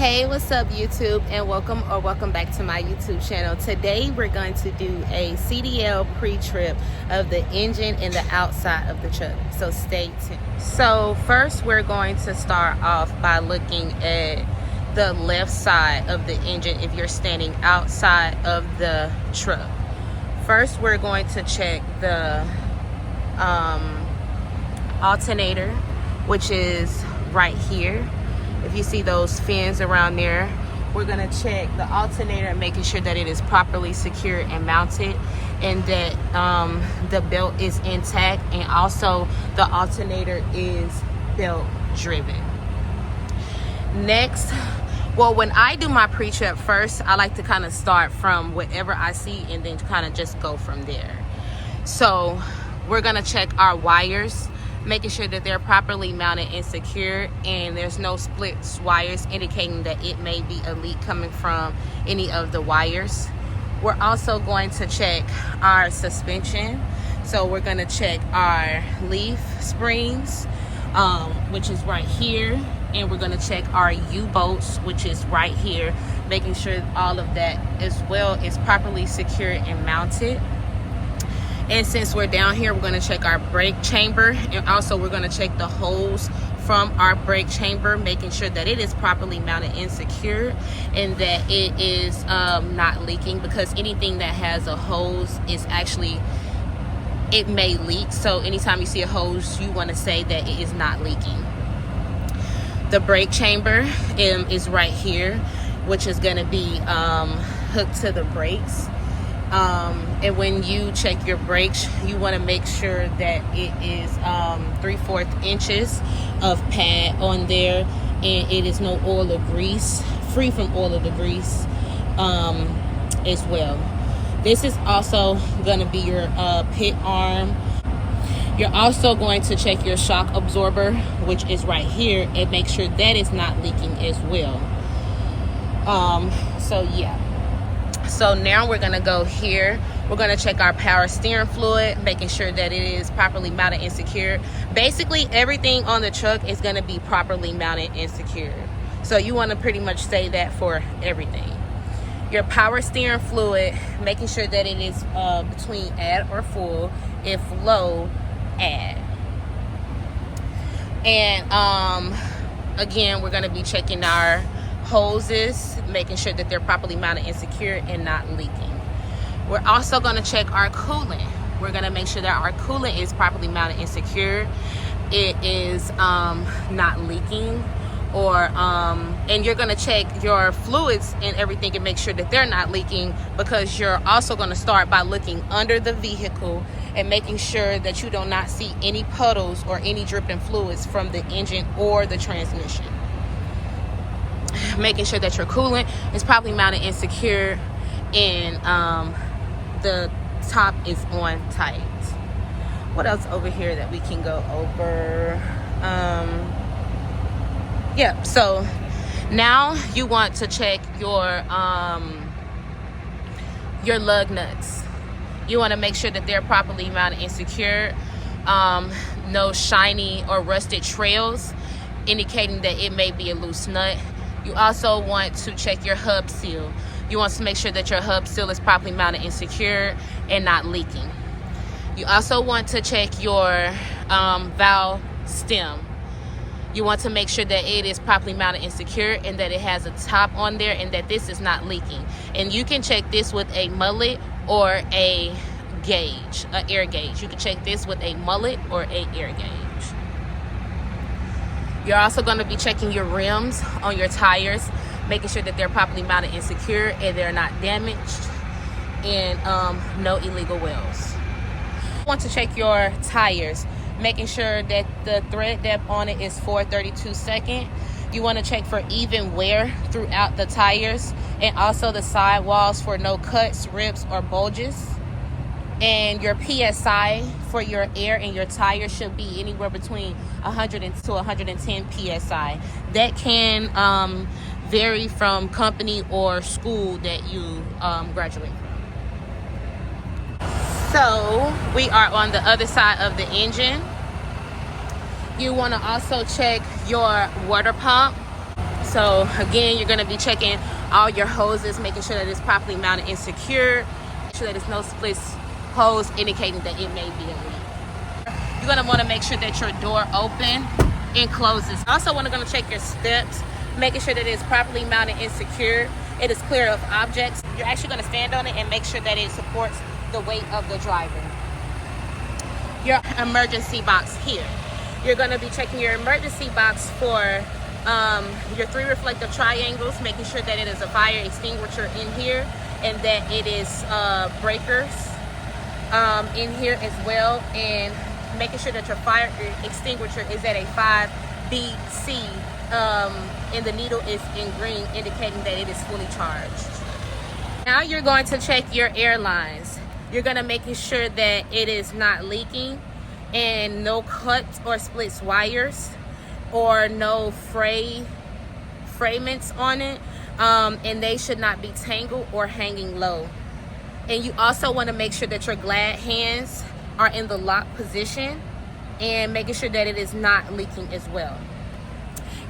Hey, what's up YouTube, and welcome back to my YouTube channel. Today we're going to do a CDL pre-trip of the engine and the outside of the truck, so stay tuned. So first we're going to start off by looking at the left side of the engine if you're standing outside of the truck. First we're going to check the alternator, which is right here. If you see those fins around there, we're going to check the alternator, making sure that it is properly secured and mounted, and that the belt is intact, and also the alternator is belt driven. Next, well, when I do my pre-trip first, I like to kind of start from whatever I see and then kind of just go from there. So we're going to check our wires, making sure that they're properly mounted and secured, and there's no split wires indicating that it may be a leak coming from any of the wires. We're also going to check our suspension. So we're going to check our leaf springs, which is right here, and we're going to check our U-bolts, which is right here, making sure all of that as well is properly secured and mounted. And since we're down here, we're going to check our brake chamber, and also we're going to check the hose from our brake chamber, making sure that it is properly mounted and secured, and that it is not leaking, because anything that has a hose is actually, it may leak. So anytime you see a hose, you want to say that it is not leaking. The brake chamber is right here, which is going to be hooked to the brakes. And when you check your brakes, you want to make sure that it is 3/4 inches of pad on there, and it is no oil or grease, free from oil or the grease as well. This is also going to be your pit arm. You're also going to check your shock absorber, which is right here, and make sure that is not leaking as well. So yeah. So now we're going to go here. We're going to check our power steering fluid, making sure that it is properly mounted and secured. Basically, everything on the truck is going to be properly mounted and secured. So you want to pretty much say that for everything. Your power steering fluid, making sure that it is between add or full. If low, add. And again, we're going to be checking our hoses, making sure that they're properly mounted and secured and not leaking. We're also going to check our coolant. We're going to make sure that our coolant is properly mounted and secured. It is not leaking, or and you're going to check your fluids and everything and make sure that they're not leaking, because you're also going to start by looking under the vehicle and making sure that you do not see any puddles or any dripping fluids from the engine or the transmission. Making sure that your coolant is properly mounted and secure, and the top is on tight. What else over here that we can go over? Yeah, so now you want to check your lug nuts. You want to make sure that they're properly mounted and secured. No shiny or rusted trails indicating that it may be a loose nut. You also want to check your hub seal. You want to make sure that your hub seal is properly mounted and secured and not leaking. You also want to check your valve stem. You want to make sure that it is properly mounted and secured, and that it has a top on there, and that this is not leaking. And you can check this with a mullet or a gauge, an air gauge. You can check this with a mullet or a air gauge. You're also going to be checking your rims on your tires, making sure that they're properly mounted and secure and they're not damaged, and no illegal wells. You want to check your tires, making sure that the thread depth on it is 4/32. You want to check for even wear throughout the tires, and also the sidewalls for no cuts, rips, or bulges. And your PSI for your air and your tire should be anywhere between 100 to 110 PSI. That can vary from company or school that you graduate from. So we are on the other side of the engine. You want to also check your water pump. So again, you're going to be checking all your hoses, making sure that it's properly mounted and secured. Make sure that there's no split hose indicating that it may be a leak. You're going to want to make sure that your door open and closes. Also want to check your steps, making sure that it's properly mounted and secured. It is clear of objects. You're actually going to stand on it and make sure that it supports the weight of the driver. Your emergency box here. You're going to be checking your emergency box for your 3 reflective triangles, making sure that it is a fire extinguisher in here and that it is breakers in here as well, and making sure that your fire extinguisher is at a 5BC and the needle is in green, indicating that it is fully charged. Now you're going to check your air lines. You're going to making sure that it is not leaking and no cuts or splits wires or no fragments on it, and they should not be tangled or hanging low. And you also want to make sure that your glad hands are in the lock position and making sure that it is not leaking as well.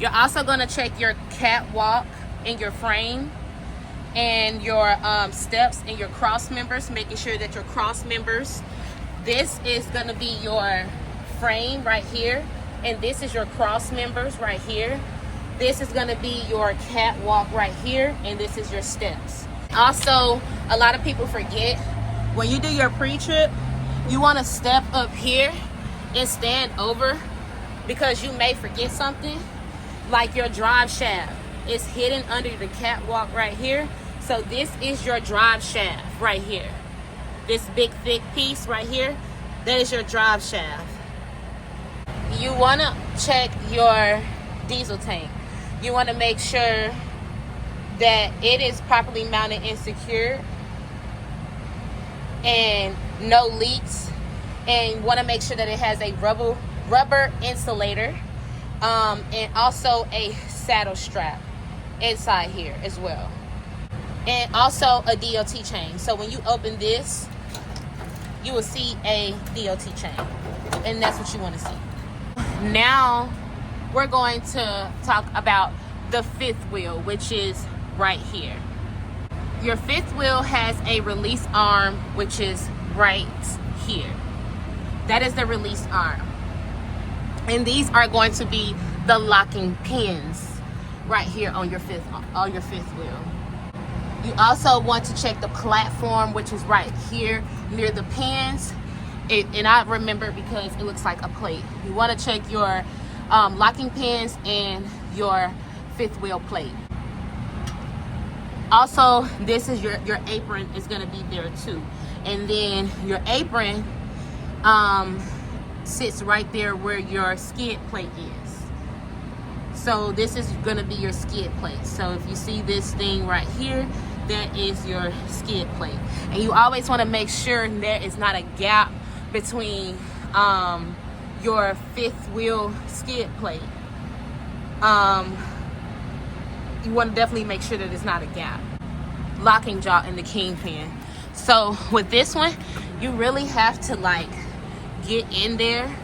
You're also going to check your catwalk and your frame and your steps and your cross members, making sure that your cross members, this is going to be your frame right here, and this is your cross members right here. This is going to be your catwalk right here, and this is your steps. Also, a lot of people forget, when you do your pre-trip, you want to step up here and stand over, because you may forget something, like your drive shaft is hidden under the catwalk right here. So this is your drive shaft right here. This big thick piece right here, that is your drive shaft. You want to check your diesel tank. You want to make sure that it is properly mounted and secured and no leaks, and want to make sure that it has a rubber insulator and also a saddle strap inside here as well, and also a DOT chain. So when you open this, you will see a DOT chain, and that's what you want to see. Now we're going to talk about the 5th wheel, which is right here. Your 5th wheel has a release arm, which is right here. That is the release arm. And these are going to be the locking pins right here on your 5th wheel. You also want to check the platform, which is right here near the pins. And I remember because it looks like a plate. You want to check your locking pins and your 5th wheel plate. Also, this is your apron is going to be there too. And then your apron sits right there where your skid plate is. So this is going to be your skid plate. So if you see this thing right here, that is your skid plate. And you always want to make sure there is not a gap between your 5th wheel skid plate. You want to definitely make sure that there's not a gap. Locking jaw and the kingpin. So with this one, you really have to like get in there,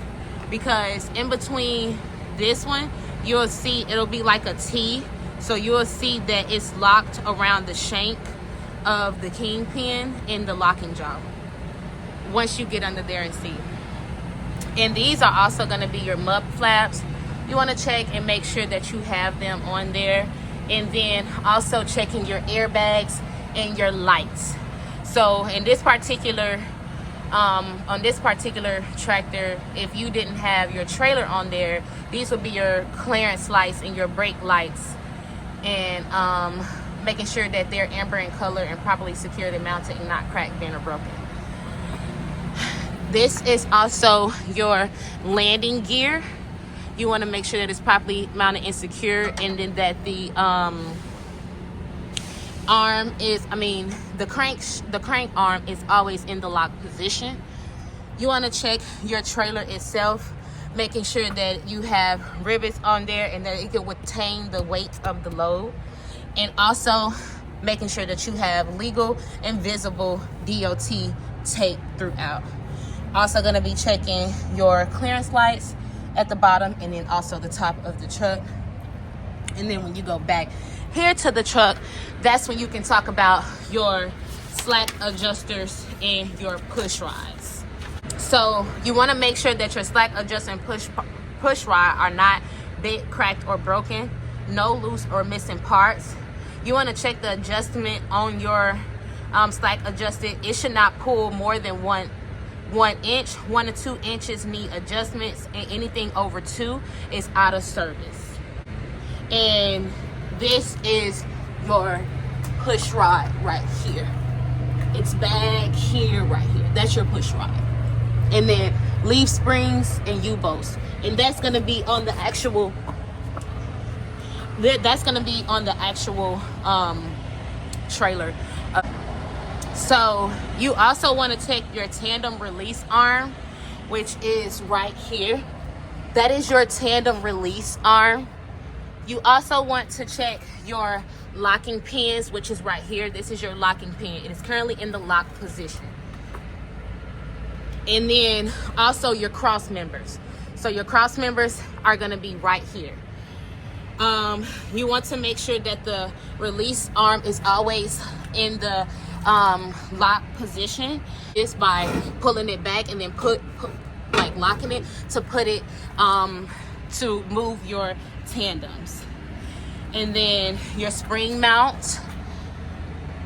because in between this one, you'll see it'll be like a T. So you'll see that it's locked around the shank of the kingpin in the locking jaw once you get under there and see. And these are also going to be your mud flaps. You want to check and make sure that you have them on there. And then also checking your airbags and your lights. So in this particular on this particular tractor, if you didn't have your trailer on there, these will be your clearance lights and your brake lights, and making sure that they're amber in color and properly securely mounted and not cracked, bent, or broken. This is also your landing gear. You want to make sure that it's properly mounted and secure, and then that the arm is, the crank arm is always in the lock position. You want to check your trailer itself, making sure that you have rivets on there and that it can withstand the weight of the load, and also making sure that you have legal and visible DOT tape throughout. Also going to be checking your clearance lights at the bottom and then also the top of the truck. And then when you go back here to the truck, that's when you can talk about your slack adjusters and your push rods. So you want to make sure that your slack adjuster and push rod are not bent, cracked, or broken. No loose or missing parts. You want to check the adjustment on your slack adjusted. It should not pull more than 1 inch. 1 to 2 inches need adjustments, and anything over 2 is out of service. And this is your push rod right here. It's back here, right here. That's your push rod. And then leaf springs and U-bolts, and that's going to be on the actual trailer. So you also want to take your tandem release arm, which is right here. That is your tandem release arm. You also want to check your locking pins, which is right here. This is your locking pin. It is currently in the lock position. And then also your cross members. So your cross members are going to be right here. You want to make sure that the release arm is always in the lock position, just by pulling it back and then like locking it to put it to move your tandems. And then your spring mount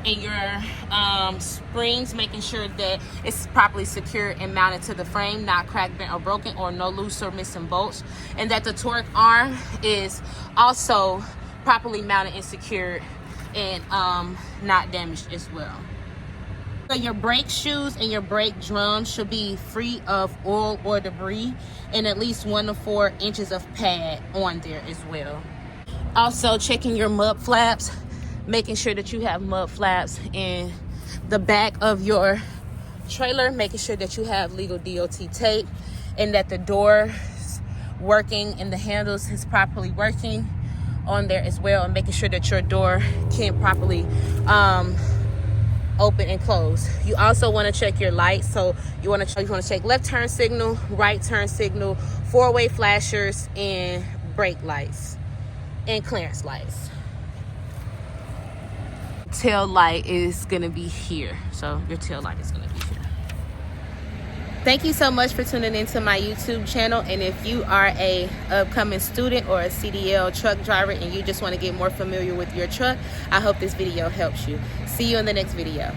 and your springs, making sure that it's properly secured and mounted to the frame, not cracked, bent, or broken, or no loose or missing bolts, and that the torque arm is also properly mounted and secured and not damaged as well. So your brake shoes and your brake drum should be free of oil or debris, and at least 1 to 4 inches of pad on there as well. Also checking your mud flaps, making sure that you have mud flaps in the back of your trailer, making sure that you have legal DOT tape, and that the door is working and the handles is properly working on there as well, and making sure that your door can properly open and close. You also want to check your lights. So you want to check left turn signal, right turn signal, 4-way flashers, and brake lights and clearance lights. Tail light is going to be here. So your tail light is going to be here. Thank you so much for tuning into my YouTube channel. And if you are a upcoming student or a CDL truck driver and you just want to get more familiar with your truck, I hope this video helps you. See you in the next video.